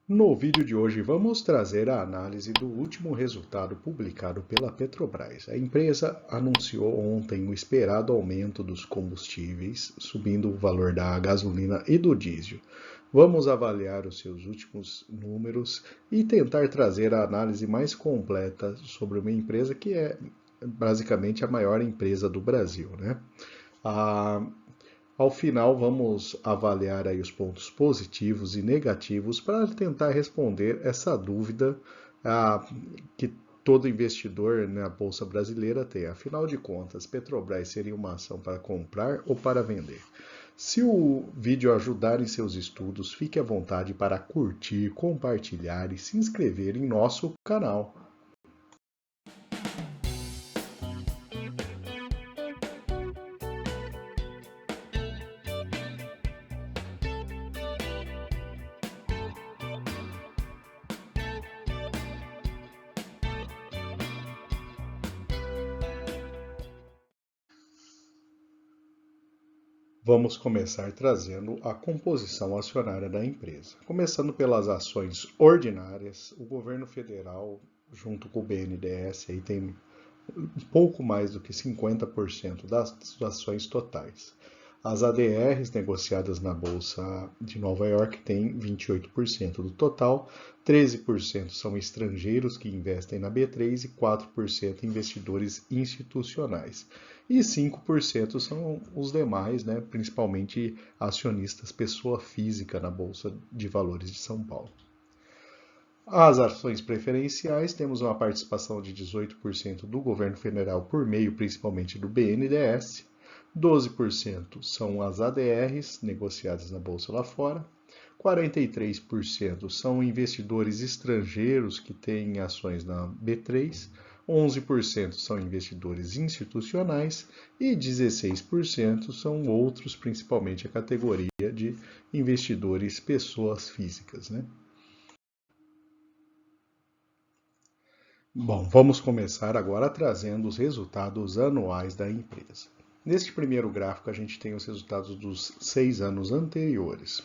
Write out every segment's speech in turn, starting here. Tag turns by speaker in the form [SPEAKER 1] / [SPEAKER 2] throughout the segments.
[SPEAKER 1] No vídeo de hoje vamos trazer a análise do último resultado publicado pela Petrobras. A empresa anunciou ontem o esperado aumento dos combustíveis, subindo o valor da gasolina e do diesel. Vamos avaliar os seus últimos números e tentar trazer a análise mais completa sobre uma empresa que é basicamente a maior empresa do Brasil, né? A Ao final, vamos avaliar aí os pontos positivos e negativos para tentar responder essa dúvida que todo investidor na Bolsa Brasileira tem. Afinal de contas, Petrobras seria uma ação para comprar ou para vender? Se o vídeo ajudar em seus estudos, fique à vontade para curtir, compartilhar e se inscrever em nosso canal. Vamos começar trazendo a composição acionária da empresa. Começando pelas ações ordinárias, o governo federal, junto com o BNDES, aí tem um pouco mais do que 50% das ações totais. As ADRs negociadas na Bolsa de Nova York têm 28% do total, 13% são estrangeiros que investem na B3 e 4% investidores institucionais. E 5% são os demais, né, principalmente acionistas pessoa física na Bolsa de Valores de São Paulo. As ações preferenciais, temos uma participação de 18% do governo federal por meio principalmente do BNDES, 12% são as ADRs negociadas na bolsa lá fora, 43% são investidores estrangeiros que têm ações na B3, 11% são investidores institucionais e 16% são outros, principalmente a categoria de investidores pessoas físicas, né? Bom, vamos começar agora trazendo os resultados anuais da empresa. Neste primeiro gráfico, a gente tem os resultados dos 6 anos anteriores.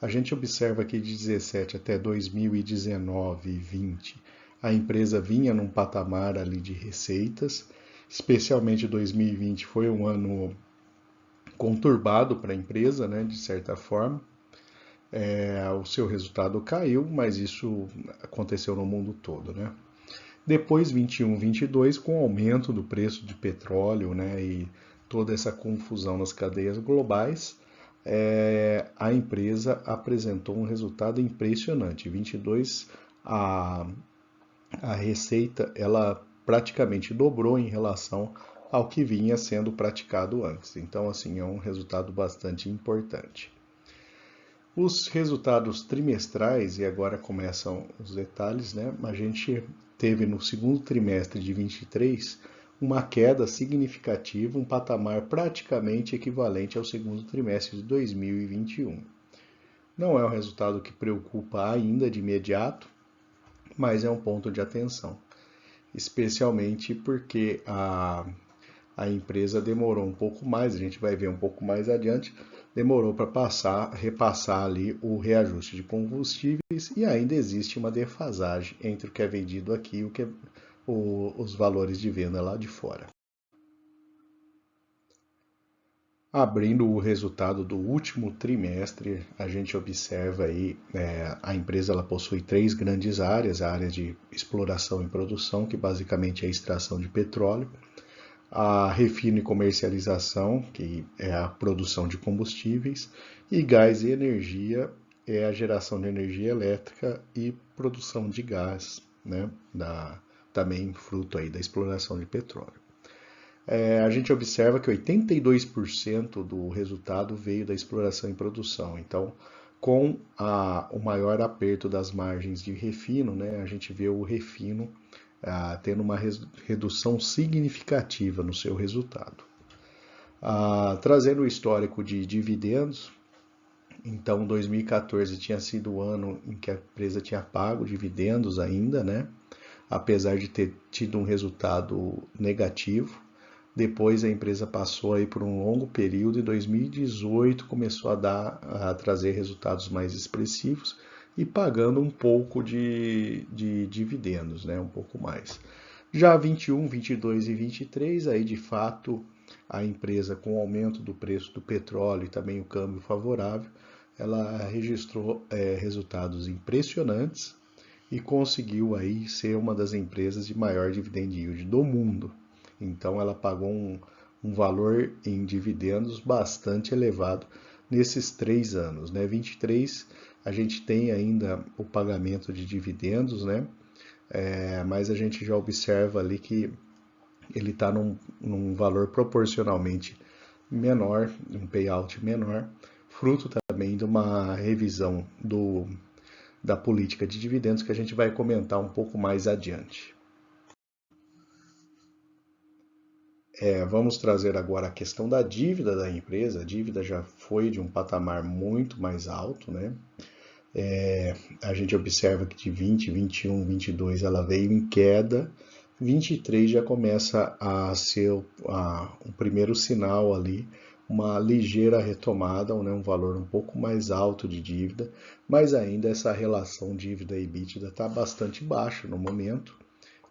[SPEAKER 1] A gente observa que de 17 até 2019 e 20, a empresa vinha num patamar ali de receitas, especialmente 2020 foi um ano conturbado para a empresa, né, de certa forma. O seu resultado caiu, mas isso aconteceu no mundo todo, né? Depois, 21, 22, com o aumento do preço de petróleo, né, e toda essa confusão nas cadeias globais, a empresa apresentou um resultado impressionante. 22, a receita ela praticamente dobrou em relação ao que vinha sendo praticado antes. Então, assim, é um resultado bastante importante. Os resultados trimestrais, e agora começam os detalhes, né? A gente teve no segundo trimestre de 23 uma queda significativa, um patamar praticamente equivalente ao segundo trimestre de 2021. Não é um resultado que preocupa ainda de imediato, mas é um ponto de atenção, especialmente porque a empresa demorou um pouco mais, a gente vai ver um pouco mais adiante, demorou para repassar ali o reajuste de combustíveis e ainda existe uma defasagem entre o que é vendido aqui e o que é os valores de venda lá de fora. Abrindo o resultado do último trimestre, a gente observa aí a empresa ela possui três grandes áreas: a área de exploração e produção, que basicamente é a extração de petróleo, a refino e comercialização, que é a produção de combustíveis, e gás e energia é a geração de energia elétrica e produção de gás, né, também fruto aí da exploração de petróleo. A gente observa que 82% do resultado veio da exploração e produção. Então, com o maior aperto das margens de refino, né, a gente vê o refino tendo uma redução significativa no seu resultado. Trazendo o histórico de dividendos, então 2014 tinha sido o ano em que a empresa tinha pago dividendos ainda, né? Apesar de ter tido um resultado negativo. Depois a empresa passou aí por um longo período e 2018 começou a trazer resultados mais expressivos e pagando um pouco de dividendos, né? Um pouco mais. Já 21, 22 e 23, aí de fato a empresa, com o aumento do preço do petróleo e também o câmbio favorável, ela registrou resultados impressionantes e conseguiu aí ser uma das empresas de maior dividend yield do mundo. Então ela pagou um valor em dividendos bastante elevado nesses 3 anos, né? 23 a gente tem ainda o pagamento de dividendos, né? Mas a gente já observa ali que ele está num valor proporcionalmente menor, um payout menor, fruto também de uma revisão da política de dividendos que a gente vai comentar um pouco mais adiante. Vamos trazer agora a questão da dívida da empresa. A dívida já foi de um patamar muito mais alto, né? A gente observa que de 20, 21, 22 ela veio em queda, 23 já começa a ser o primeiro sinal ali, uma ligeira retomada, né, um valor um pouco mais alto de dívida, mas ainda essa relação dívida e EBITDA está bastante baixa no momento,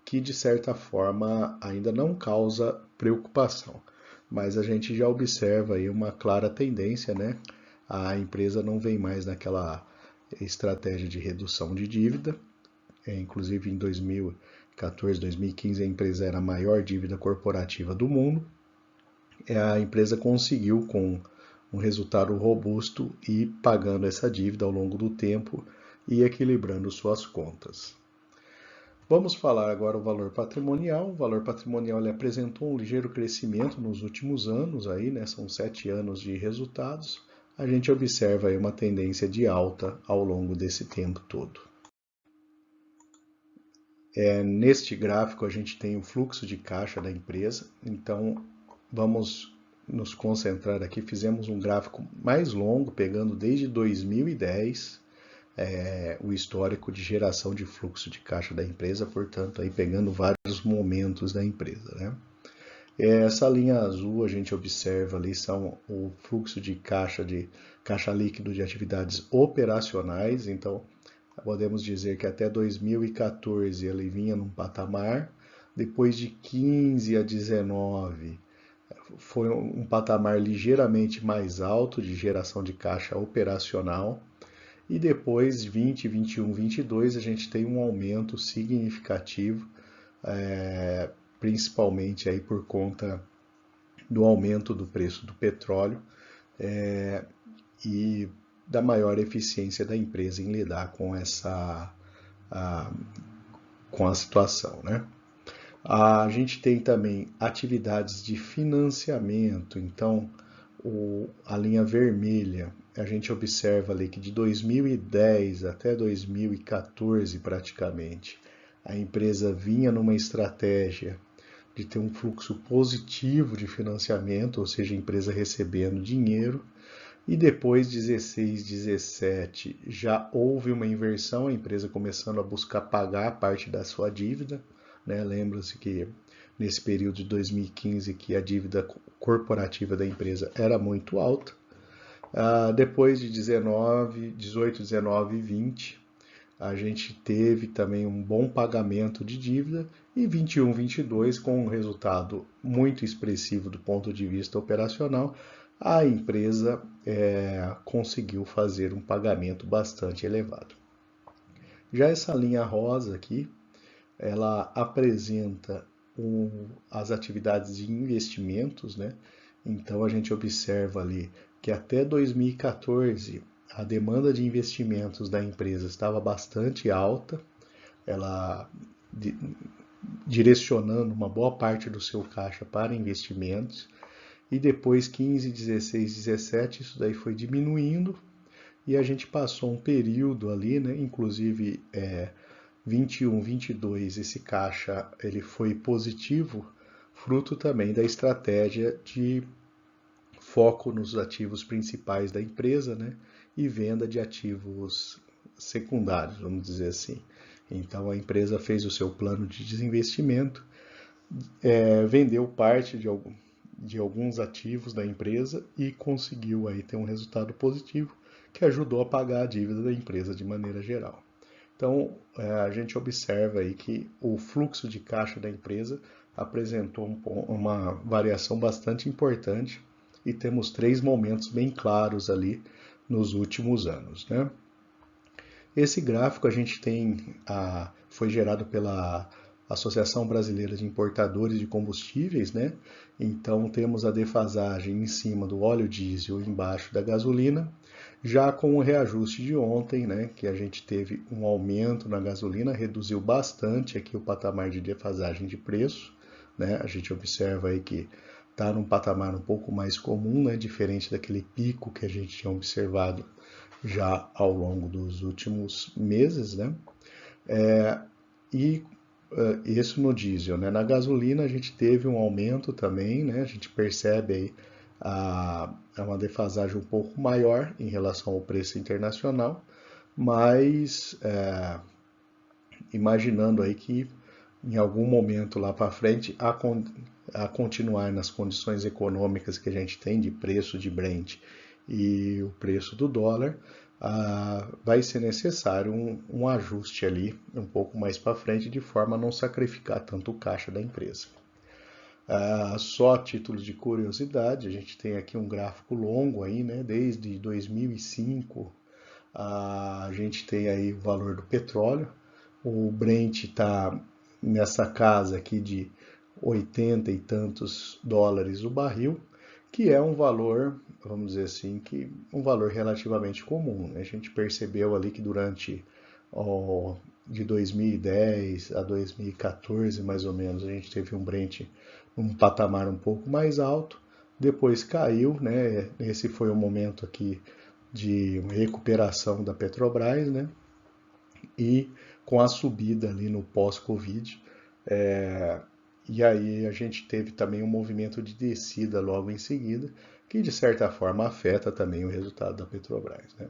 [SPEAKER 1] que de certa forma ainda não causa preocupação. Mas a gente já observa aí uma clara tendência, né? A empresa não vem mais naquela estratégia de redução de dívida. Inclusive em 2014, 2015 a empresa era a maior dívida corporativa do mundo. A empresa conseguiu, com um resultado robusto, ir pagando essa dívida ao longo do tempo e equilibrando suas contas. Vamos falar agora o valor patrimonial. O valor patrimonial ele apresentou um ligeiro crescimento nos últimos anos, aí, né? São 7 anos de resultados. A gente observa aí uma tendência de alta ao longo desse tempo todo. Neste gráfico a gente tem o fluxo de caixa da empresa, então vamos nos concentrar aqui. Fizemos um gráfico mais longo, pegando desde 2010 o histórico de geração de fluxo de caixa da empresa, portanto, aí pegando vários momentos da empresa, né? Essa linha azul a gente observa ali são o fluxo de caixa líquido de atividades operacionais, então podemos dizer que até 2014 ele vinha num patamar, depois de 15 a 19 foi um patamar ligeiramente mais alto de geração de caixa operacional, e depois 20, 21, 22 a gente tem um aumento significativo, principalmente aí por conta do aumento do preço do petróleo e da maior eficiência da empresa em lidar com com a situação, né? A gente tem também atividades de financiamento, então a linha vermelha, a gente observa ali que de 2010 até 2014 praticamente, a empresa vinha numa estratégia de ter um fluxo positivo de financiamento, ou seja, a empresa recebendo dinheiro, e depois 16, 17 já houve uma inversão, a empresa começando a buscar pagar parte da sua dívida, né? Lembra-se que nesse período de 2015 que a dívida corporativa da empresa era muito alta. Depois de 18, 19 e 20, a gente teve também um bom pagamento de dívida, e 21, 22, com um resultado muito expressivo do ponto de vista operacional, a empresa conseguiu fazer um pagamento bastante elevado. Já essa linha rosa aqui, ela apresenta as atividades de investimentos, né? Então a gente observa ali que até 2014 a demanda de investimentos da empresa estava bastante alta, ela direcionando uma boa parte do seu caixa para investimentos, e depois 15, 16, 17 isso daí foi diminuindo e a gente passou um período ali, né? Inclusive 21, 22 esse caixa ele foi positivo, fruto também da estratégia de foco nos ativos principais da empresa, né? E venda de ativos secundários, vamos dizer assim. Então a empresa fez o seu plano de desinvestimento, vendeu parte de alguns ativos da empresa e conseguiu aí ter um resultado positivo, que ajudou a pagar a dívida da empresa de maneira geral. Então, a gente observa aí que o fluxo de caixa da empresa apresentou uma variação bastante importante e temos 3 momentos bem claros ali nos últimos anos, né? Esse gráfico a gente foi gerado pela Associação Brasileira de Importadores de Combustíveis, né? Então temos a defasagem em cima do óleo diesel e embaixo da gasolina, já com o reajuste de ontem, né? Que a gente teve um aumento na gasolina, reduziu bastante aqui o patamar de defasagem de preço, né? A gente observa aí que está num patamar um pouco mais comum, né? Diferente daquele pico que a gente tinha observado já ao longo dos últimos meses, né? E isso no diesel, né? Na gasolina a gente teve um aumento também, né? A gente percebe aí uma defasagem um pouco maior em relação ao preço internacional, mas imaginando aí que em algum momento lá para frente, a continuar nas condições econômicas que a gente tem de preço de Brent e o preço do dólar, vai ser necessário um ajuste ali um pouco mais para frente, de forma a não sacrificar tanto o caixa da empresa. Só a título de curiosidade, a gente tem aqui um gráfico longo aí, né? Desde 2005, a gente tem aí o valor do petróleo. O Brent está nessa casa aqui de 80 e tantos dólares o barril, que é um valor, vamos dizer assim, que um valor relativamente comum, né? A gente percebeu ali que durante de 2010 a 2014, mais ou menos, a gente teve um Brent num patamar um pouco mais alto, depois caiu, né? Esse foi o momento aqui de recuperação da Petrobras, né? E com a subida ali no pós-Covid, e aí a gente teve também um movimento de descida logo em seguida, que de certa forma afeta também o resultado da Petrobras, né?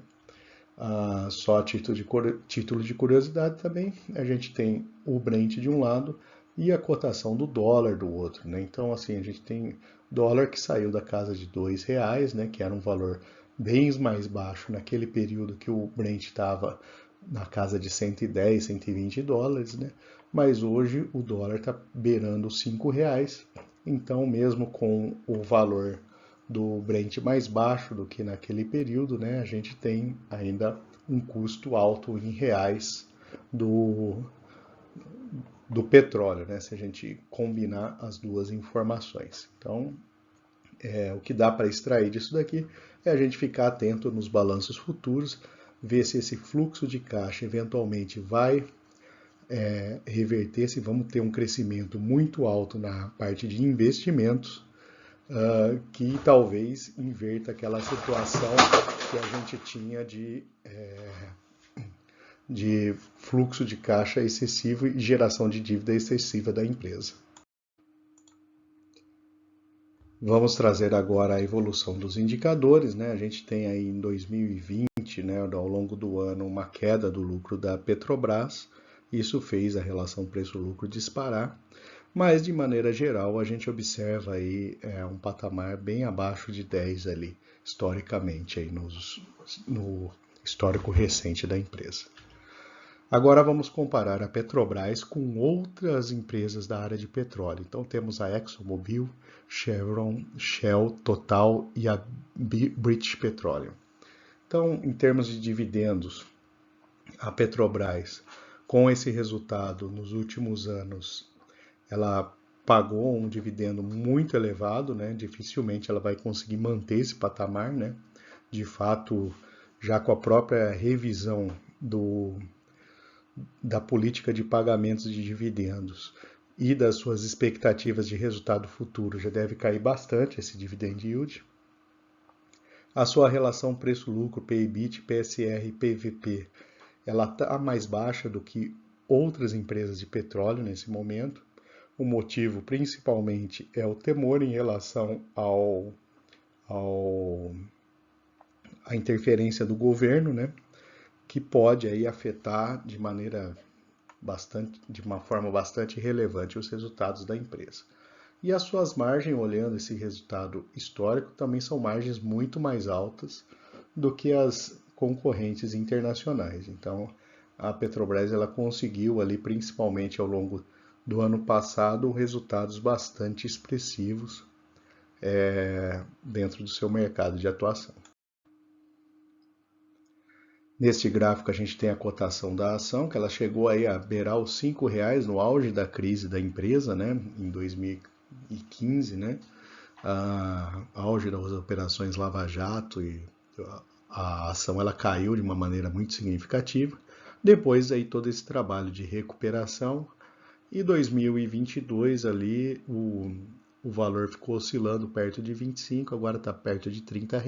[SPEAKER 1] Só a título de curiosidade também, a gente tem o Brent de um lado e a cotação do dólar do outro, né? Então, assim, a gente tem dólar que saiu da casa de R$ 2, né? Que era um valor bem mais baixo naquele período que o Brent estava na casa de 110, 120 dólares, né? Mas hoje o dólar está beirando os R$ 5, então mesmo com o valor do Brent mais baixo do que naquele período, né, a gente tem ainda um custo alto em reais do petróleo, né, se a gente combinar as duas informações. Então, o que dá para extrair disso daqui é a gente ficar atento nos balanços futuros, ver se esse fluxo de caixa eventualmente vai reverter, se vamos ter um crescimento muito alto na parte de investimentos, que talvez inverta aquela situação que a gente tinha de fluxo de caixa excessivo e geração de dívida excessiva da empresa. Vamos trazer agora a evolução dos indicadores, né? A gente tem aí em 2020, né, ao longo do ano, uma queda do lucro da Petrobras. Isso fez a relação preço-lucro disparar, mas de maneira geral a gente observa aí um patamar bem abaixo de 10 ali, historicamente, aí no histórico recente da empresa. Agora vamos comparar a Petrobras com outras empresas da área de petróleo. Então temos a ExxonMobil, Chevron, Shell, Total e a British Petroleum. Então, em termos de dividendos, a Petrobras, com esse resultado nos últimos anos, ela pagou um dividendo muito elevado, né? Dificilmente ela vai conseguir manter esse patamar, né? De fato, já com a própria revisão da política de pagamentos de dividendos e das suas expectativas de resultado futuro, já deve cair bastante esse dividend yield. A sua relação preço-lucro, PIBIT, PSR e PVP, ela está mais baixa do que outras empresas de petróleo nesse momento. O motivo principalmente é o temor em relação à interferência do governo, né, que pode aí afetar de uma forma bastante relevante os resultados da empresa. E as suas margens, olhando esse resultado histórico, também são margens muito mais altas do que as concorrentes internacionais. Então, a Petrobras ela conseguiu ali, principalmente ao longo do ano passado, resultados bastante expressivos dentro do seu mercado de atuação. Neste gráfico a gente tem a cotação da ação, que ela chegou aí a beirar os R$ 5 no auge da crise da empresa, né, em 2015, né, auge das operações Lava Jato, e a ação ela caiu de uma maneira muito significativa. Depois aí todo esse trabalho de recuperação, e 2022 ali o valor ficou oscilando perto de 25, agora está perto de R$ 30,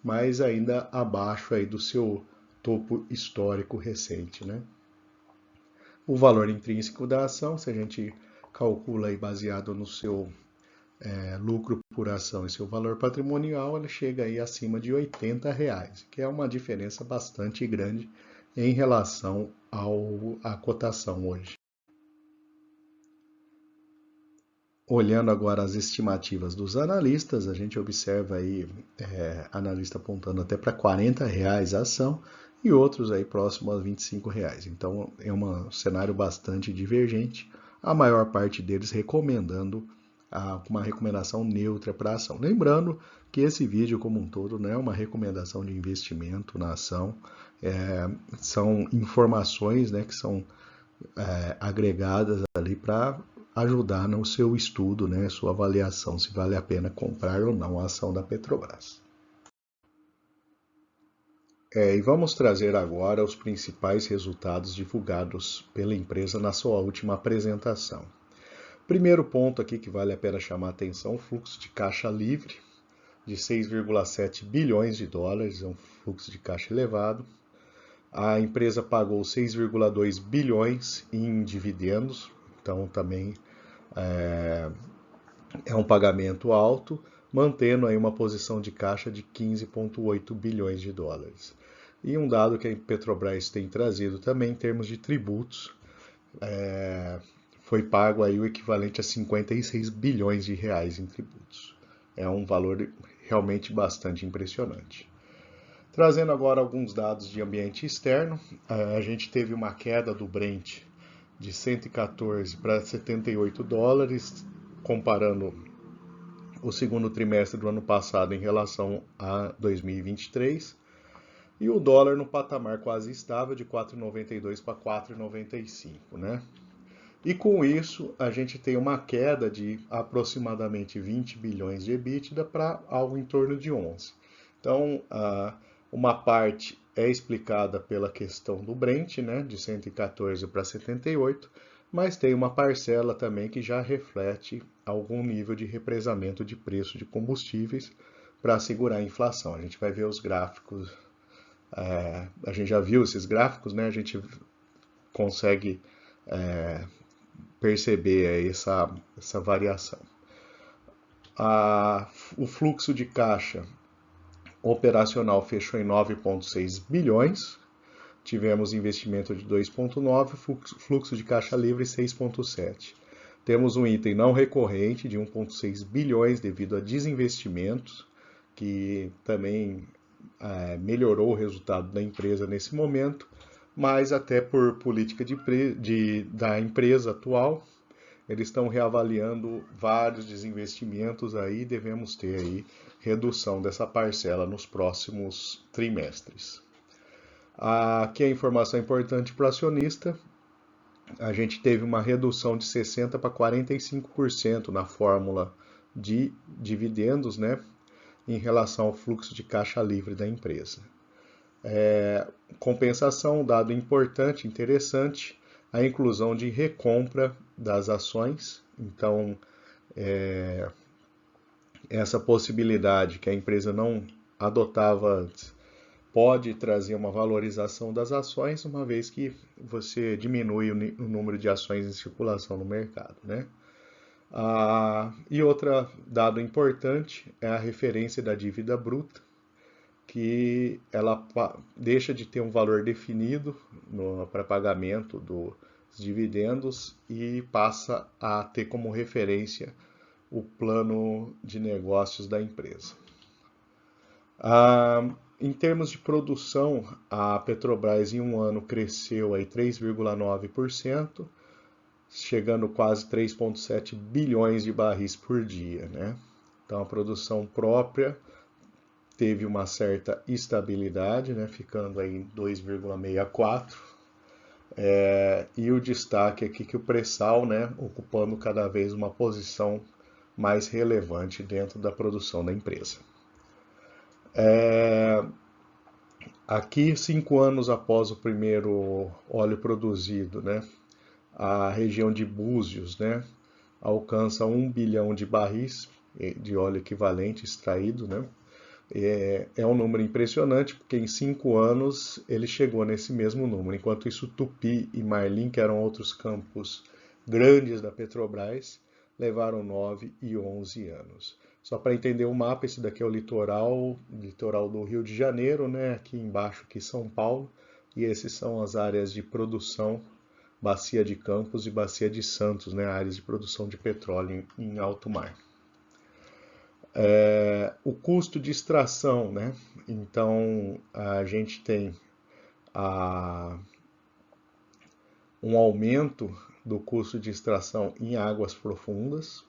[SPEAKER 1] mas ainda abaixo aí do seu topo histórico recente, né? O valor intrínseco da ação, se a gente calcula aí baseado no seu lucro por ação e seu valor patrimonial, ele chega aí acima de R$ 80, que é uma diferença bastante grande em relação à cotação hoje. Olhando agora as estimativas dos analistas, a gente observa aí analista apontando até para R$ 40 a ação e outros aí próximo a R$ 25. Então é um cenário bastante divergente, a maior parte deles recomendando uma recomendação neutra para a ação. Lembrando que esse vídeo como um todo não é uma recomendação de investimento na ação, são informações, né, que são agregadas ali para ajudar no seu estudo, né, sua avaliação, se vale a pena comprar ou não a ação da Petrobras. E vamos trazer agora os principais resultados divulgados pela empresa na sua última apresentação. Primeiro ponto aqui que vale a pena chamar a atenção, o fluxo de caixa livre de 6,7 bilhões de dólares, é um fluxo de caixa elevado. A empresa pagou 6,2 bilhões em dividendos, então também é um pagamento alto, mantendo aí uma posição de caixa de 15,8 bilhões de dólares. E um dado que a Petrobras tem trazido também em termos de tributos, foi pago aí o equivalente a 56 bilhões de reais em tributos. É um valor realmente bastante impressionante. Trazendo agora alguns dados de ambiente externo, a gente teve uma queda do Brent de 114 para 78 dólares, comparando o segundo trimestre do ano passado em relação a 2023, e o dólar no patamar quase estável de 4,92 para 4,95, né? E com isso, a gente tem uma queda de aproximadamente 20 bilhões de EBITDA para algo em torno de 11. Então, uma parte é explicada pela questão do Brent, né, de 114 para 78, mas tem uma parcela também que já reflete algum nível de represamento de preço de combustíveis para segurar a inflação. A gente vai ver os gráficos, a gente já viu esses gráficos, né, a gente consegue perceber essa variação. O fluxo de caixa operacional fechou em 9,6 bilhões, tivemos investimento de 2,9, fluxo de caixa livre 6,7. Temos um item não recorrente de 1,6 bilhões devido a desinvestimentos, que também melhorou o resultado da empresa nesse momento, mas até por política da empresa atual, eles estão reavaliando vários desinvestimentos aí, devemos ter aí redução dessa parcela nos próximos trimestres. Aqui a informação importante para o acionista, a gente teve uma redução de 60% para 45% na fórmula de dividendos, né, em relação ao fluxo de caixa livre da empresa. Compensação, dado importante, interessante, a inclusão de recompra das ações. Então, essa possibilidade que a empresa não adotava antes pode trazer uma valorização das ações, uma vez que você diminui o número de ações em circulação no mercado, né? E outro dado importante é a referência da dívida bruta, que ela deixa de ter um valor definido para pagamento dos dividendos e passa a ter como referência o plano de negócios da empresa. Em termos de produção, a Petrobras em um ano cresceu aí 3,9%, chegando quase 3,7 bilhões de barris por dia, né? Então a produção própria teve uma certa estabilidade, né? Ficando aí em 2,64. E o destaque aqui que o pré-sal, né? Ocupando cada vez uma posição mais relevante dentro da produção da empresa. Aqui, 5 anos após o primeiro óleo produzido, né? A região de Búzios, né? Alcança 1 bilhão de barris de óleo equivalente extraído, né? É um número impressionante, porque em 5 anos ele chegou nesse mesmo número. Enquanto isso, Tupi e Marlim, que eram outros campos grandes da Petrobras, levaram 9 e 11 anos. Só para entender o mapa, esse daqui é o litoral do Rio de Janeiro, né? Aqui embaixo, aqui São Paulo, e esses são as áreas de produção, Bacia de Campos e Bacia de Santos, né? Áreas de produção de petróleo em alto mar. O custo de extração, né? Então a gente tem um aumento do custo de extração em águas profundas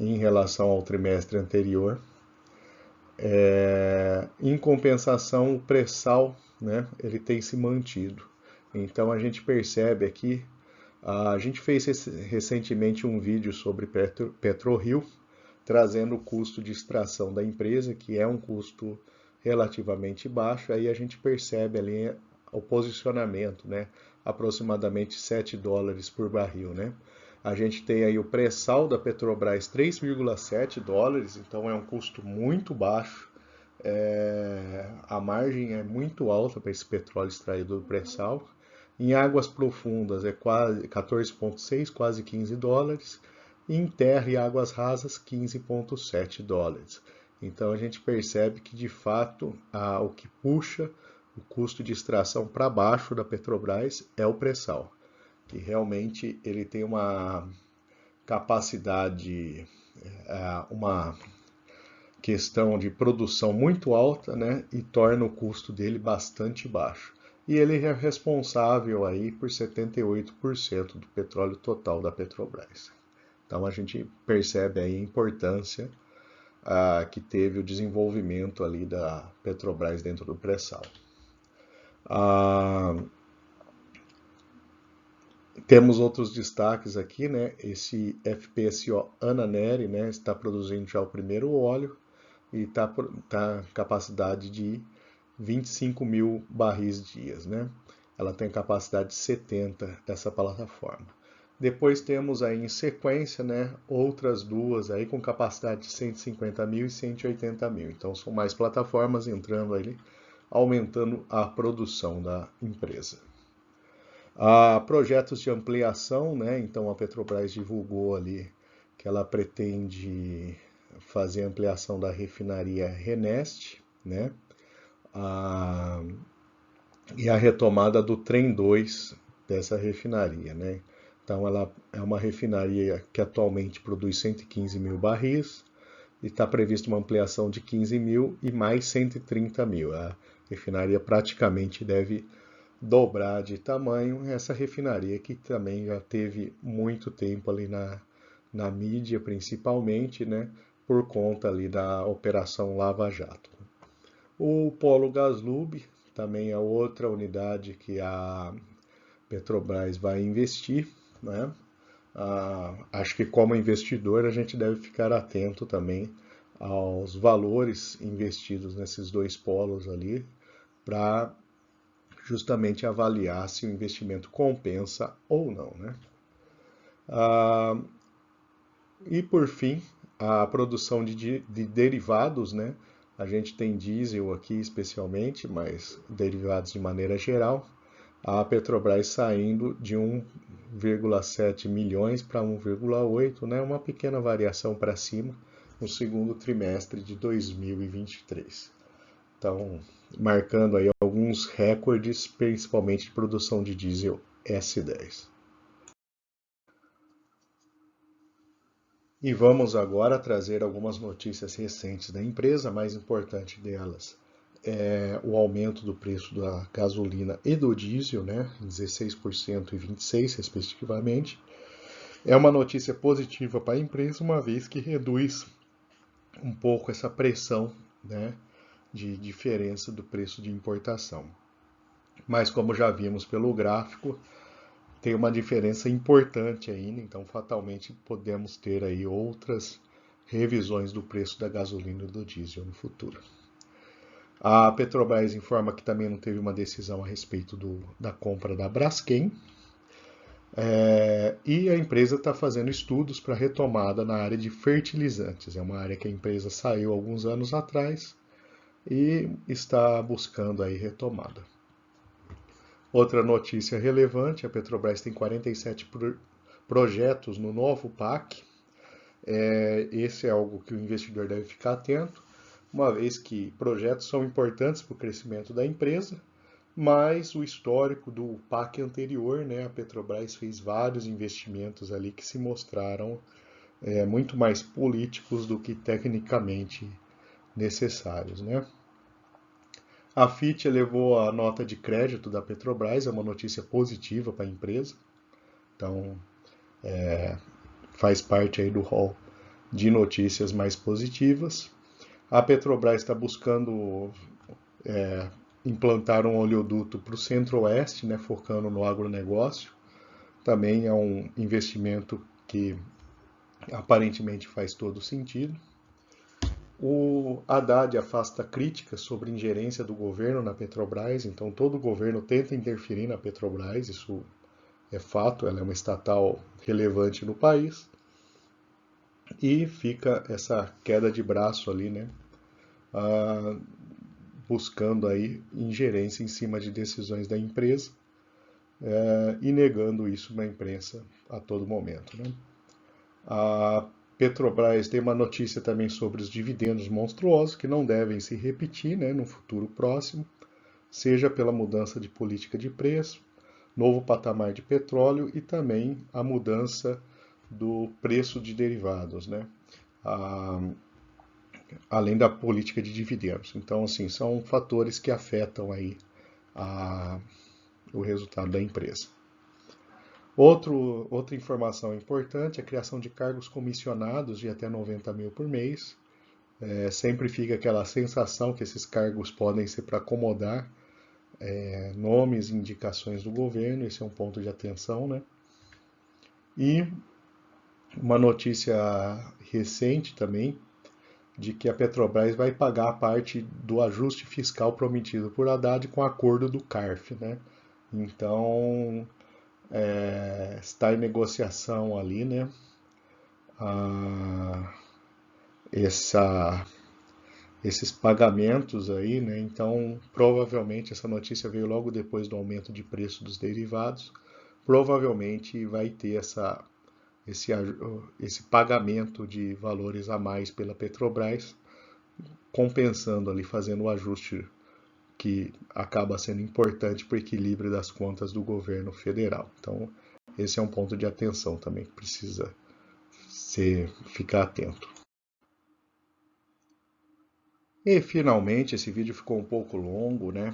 [SPEAKER 1] em relação ao trimestre anterior. Em compensação, o pré-sal, né? Ele tem se mantido. Então a gente percebe aqui, a gente fez recentemente um vídeo sobre PetroRio, trazendo o custo de extração da empresa, que é um custo relativamente baixo. Aí a gente percebe ali o posicionamento, né? Aproximadamente 7 dólares por barril, né? A gente tem aí o pré-sal da Petrobras 3,7 dólares, então é um custo muito baixo. A margem é muito alta para esse petróleo extraído do pré-sal. Em águas profundas é quase 14,6, quase 15 dólares. E em terra e águas rasas, 15,7 dólares. Então a gente percebe que de fato o que puxa o custo de extração para baixo da Petrobras é o pré-sal, que realmente ele tem uma capacidade, uma questão de produção muito alta, né, e torna o custo dele bastante baixo. E ele é responsável aí por 78% do petróleo total da Petrobras. Então a gente percebe aí a importância que teve o desenvolvimento ali da Petrobras dentro do pré-sal. Temos outros destaques aqui, né? Esse FPSO Anna Nery, né, está produzindo já o primeiro óleo e está capacidade de 25 mil barris dias, né? Ela tem capacidade de 70 dessa plataforma. Depois temos aí em sequência, né, outras duas aí com capacidade de 150 mil e 180 mil. Então são mais plataformas entrando aí, aumentando a produção da empresa. Há projetos de ampliação, né? Então a Petrobras divulgou ali que ela pretende fazer a ampliação da refinaria Renest, né? E a retomada do Trem 2 dessa refinaria, né? Então ela é uma refinaria que atualmente produz 115 mil barris e está prevista uma ampliação de 15 mil e mais 130 mil. A refinaria praticamente deve dobrar de tamanho. Essa refinaria que também já teve muito tempo ali na mídia, principalmente, né, por conta ali da Operação Lava Jato. O Polo Gaslub também é outra unidade que a Petrobras vai investir, né? Acho que como investidor a gente deve ficar atento também aos valores investidos nesses dois polos ali, para justamente avaliar se o investimento compensa ou não, né? E por fim, a produção de derivados, né? A gente tem diesel aqui especialmente, mas derivados de maneira geral. A Petrobras saindo de 1,7 milhões para 1,8, né? Uma pequena variação para cima no segundo trimestre de 2023. Então, marcando aí alguns recordes, principalmente de produção de diesel S10. E vamos agora trazer algumas notícias recentes da empresa. A mais importante delas é o aumento do preço da gasolina e do diesel, né, 16% e 26%, respectivamente. É uma notícia positiva para a empresa, uma vez que reduz um pouco essa pressão, né, de diferença do preço de importação. Mas como já vimos pelo gráfico, tem uma diferença importante ainda, então fatalmente podemos ter aí outras revisões do preço da gasolina e do diesel no futuro. A Petrobras informa que também não teve uma decisão a respeito da compra da Braskem, e a empresa está fazendo estudos para retomada na área de fertilizantes. É uma área que a empresa saiu alguns anos atrás e está buscando aí retomada. Outra notícia relevante, a Petrobras tem 47 projetos no novo PAC. Esse é algo que o investidor deve ficar atento, uma vez que projetos são importantes para o crescimento da empresa, mas o histórico do PAC anterior, né, a Petrobras fez vários investimentos ali que se mostraram muito mais políticos do que tecnicamente necessários, né? A Fitch elevou a nota de crédito da Petrobras, é uma notícia positiva para a empresa. Então, faz parte aí do rol de notícias mais positivas. A Petrobras está buscando implantar um oleoduto para o centro-oeste, né, focando no agronegócio. Também é um investimento que aparentemente faz todo sentido. O Haddad afasta críticas sobre ingerência do governo na Petrobras, então todo governo tenta interferir na Petrobras, isso é fato, ela é uma estatal relevante no país. E fica essa queda de braço ali, né, buscando aí ingerência em cima de decisões da empresa e negando isso na imprensa a todo momento, né. A Petrobras tem uma notícia também sobre os dividendos monstruosos que não devem se repetir, né, no futuro próximo, seja pela mudança de política de preço, novo patamar de petróleo e também a mudança do preço de derivados, né, além da política de dividendos. Então, assim, são fatores que afetam aí o resultado da empresa. Outra informação importante, a criação de cargos comissionados de até 90 mil por mês. Sempre fica aquela sensação que esses cargos podem ser para acomodar nomes e indicações do governo, esse é um ponto de atenção, né? E uma notícia recente também, de que a Petrobras vai pagar a parte do ajuste fiscal prometido por Haddad com o acordo do CARF, né? Então, está em negociação ali, né? Esses pagamentos aí, né? Então, provavelmente, essa notícia veio logo depois do aumento de preço dos derivados. Provavelmente vai ter esse pagamento de valores a mais pela Petrobras, compensando ali, fazendo o ajuste que acaba sendo importante para o equilíbrio das contas do governo federal. Então, esse é um ponto de atenção também que precisa ficar atento. E finalmente, esse vídeo ficou um pouco longo, né?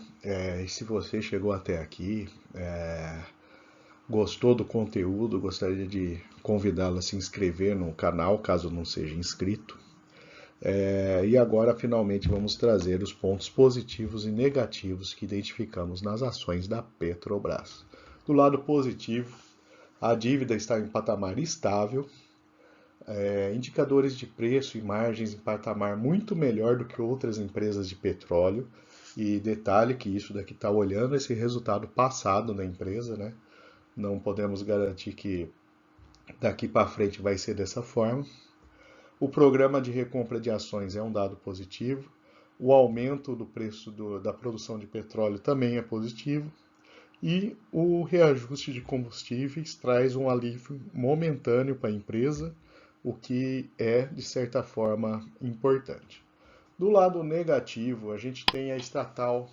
[SPEAKER 1] E se você chegou até aqui, gostou do conteúdo, gostaria de convidá-lo a se inscrever no canal, caso não seja inscrito. E agora, finalmente, vamos trazer os pontos positivos e negativos que identificamos nas ações da Petrobras. Do lado positivo, a dívida está em patamar estável, indicadores de preço e margens em patamar muito melhor do que outras empresas de petróleo. E detalhe que isso daqui está olhando esse resultado passado na empresa, né? Não podemos garantir que daqui para frente vai ser dessa forma. O programa de recompra de ações é um dado positivo. O aumento do preço da produção de petróleo também é positivo. E o reajuste de combustíveis traz um alívio momentâneo para a empresa, o que é, de certa forma, importante. Do lado negativo, a gente tem a estatal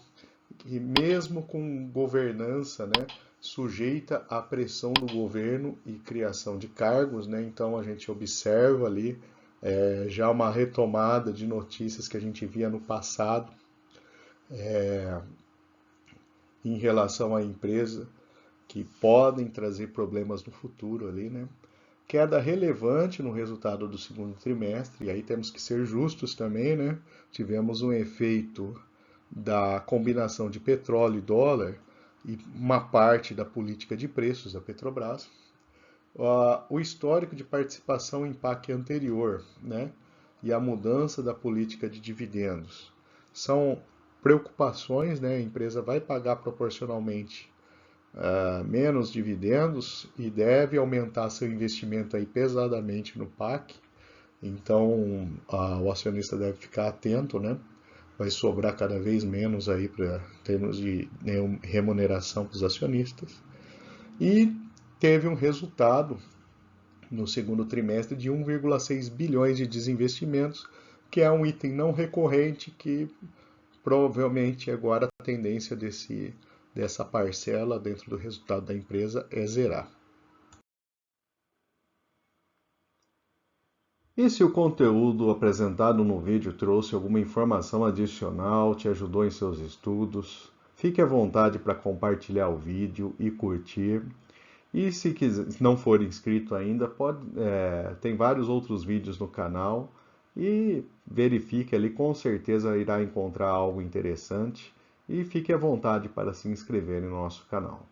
[SPEAKER 1] que, mesmo com governança, né, sujeita à pressão do governo e criação de cargos, né? Então a gente observa ali já uma retomada de notícias que a gente via no passado em relação à empresa que podem trazer problemas no futuro ali, né? Queda relevante no resultado do segundo trimestre, e aí temos que ser justos também, né? Tivemos um efeito da combinação de petróleo e dólar e uma parte da política de preços da Petrobras. O histórico de participação em PAC anterior, né? E a mudança da política de dividendos. São preocupações, né? A empresa vai pagar proporcionalmente menos dividendos e deve aumentar seu investimento aí pesadamente no PAC. Então, o acionista deve ficar atento, né? Vai sobrar cada vez menos aí para termos de remuneração para os acionistas. E teve um resultado no segundo trimestre de 1,6 bilhões de desinvestimentos, que é um item não recorrente que provavelmente agora a tendência dessa parcela dentro do resultado da empresa é zerar. E se o conteúdo apresentado no vídeo trouxe alguma informação adicional, te ajudou em seus estudos, fique à vontade para compartilhar o vídeo e curtir. E se não for inscrito ainda, tem vários outros vídeos no canal e verifique ali, com certeza irá encontrar algo interessante. E fique à vontade para se inscrever no nosso canal.